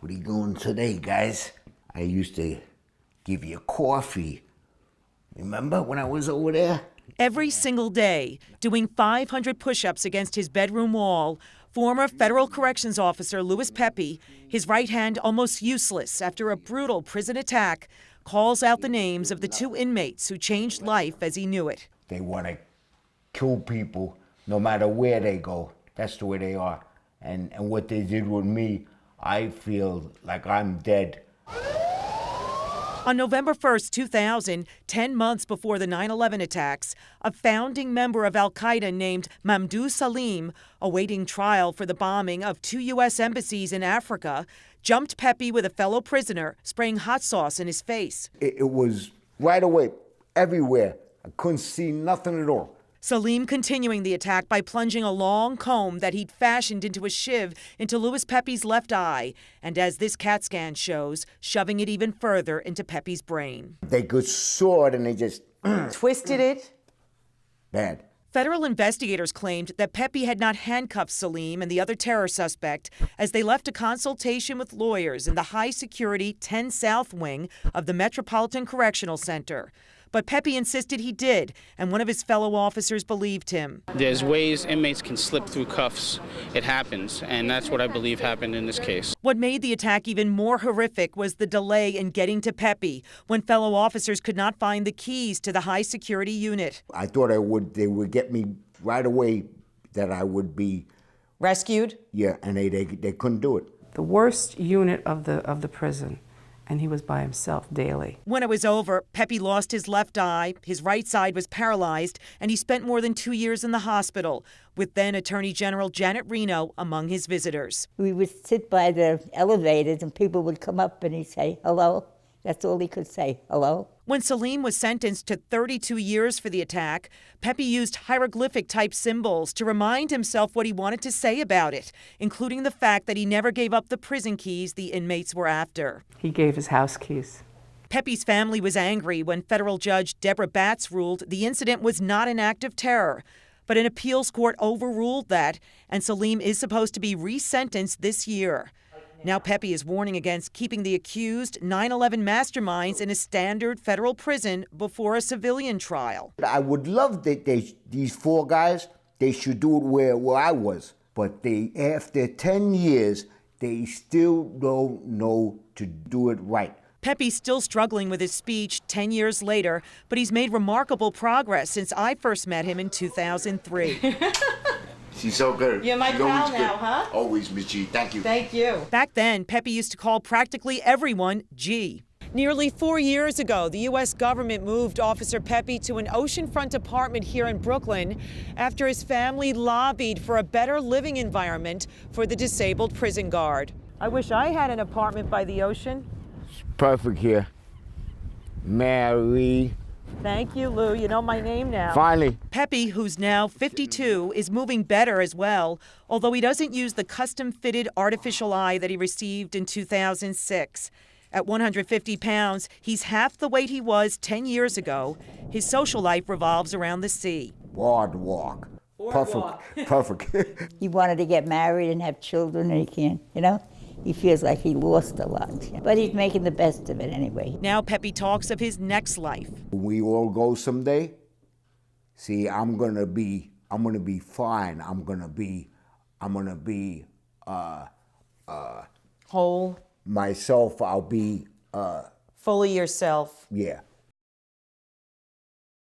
What are you doing today, guys? I used to give you coffee. Remember when I was over there? Every single day, doing 500 push-ups against his bedroom wall, former federal corrections officer Louis Pepe, his right hand almost useless after a brutal prison attack, calls out the names of the 2 inmates who changed life as he knew it. They want to kill people no matter where they go. That's the way they are. And what they did with me, I feel like I'm dead. On November 1st, 2000, 10 months before the 9/11 attacks, a founding member of al-Qaeda named Mamdouh Salim, awaiting trial for the bombing of 2 U.S. embassies in Africa, jumped Pepe with a fellow prisoner, spraying hot sauce in his face. It was right away, everywhere. I couldn't see nothing at all. Salim continuing the attack by plunging a long comb that he'd fashioned into a shiv into Louis Pepe's left eye, and as this CAT scan shows, shoving it even further into Pepe's brain. They could saw it and they just twisted it. Bad. Federal investigators claimed that Pepe had not handcuffed Salim and the other terror suspect as they left a consultation with lawyers in the high-security 10 South wing of the Metropolitan Correctional Center. But Pepe insisted he did, and one of his fellow officers believed him. There's ways inmates can slip through cuffs. It happens, and that's what I believe happened in this case. What made the attack even more horrific was the delay in getting to Pepe, when fellow officers could not find the keys to the high-security unit. I thought they would get me right away, that I would be rescued. Yeah, and they couldn't do it. The worst unit of the prison. And he was by himself daily. When it was over, Pepe lost his left eye, his right side was paralyzed, and he spent more than 2 years in the hospital, with then Attorney General Janet Reno among his visitors. We would sit by the elevators and people would come up and he'd say, hello. That's all he could say, hello. When Salim was sentenced to 32 years for the attack, Pepe used hieroglyphic-type symbols to remind himself what he wanted to say about it, including the fact that he never gave up the prison keys the inmates were after. He gave his house keys. Pepe's family was angry when federal judge Deborah Batts ruled the incident was not an act of terror. But an appeals court overruled that, and Salim is supposed to be resentenced this year. Now Pepe is warning against keeping the accused 9/11 masterminds in a standard federal prison before a civilian trial. I would love that these 4 guys, they should do it where I was. But after 10 years, they still don't know to do it right. Pepe's still struggling with his speech 10 years later, but he's made remarkable progress since I first met him in 2003. She's so good. You're my pal now, huh? Always, Miss G. Thank you. Thank you. Back then, Pepe used to call practically everyone G. Nearly 4 years ago, the U.S. government moved Officer Pepe to an oceanfront apartment here in Brooklyn after his family lobbied for a better living environment for the disabled prison guard. I wish I had an apartment by the ocean. It's perfect here. Mary. Thank you, Lou. You know my name now. Finally. Pepe, who's now 52, is moving better as well, although he doesn't use the custom-fitted artificial eye that he received in 2006. At 150 pounds, he's half the weight he was 10 years ago. His social life revolves around the sea. Boardwalk. Perfect. He wanted to get married and have children and he can't, you know? He feels like he lost a lot, but he's making the best of it anyway. Now Pepe talks of his next life. When we all go someday, see, I'm gonna be fine. I'm gonna be Whole. myself. I'll be Fully yourself. Yeah.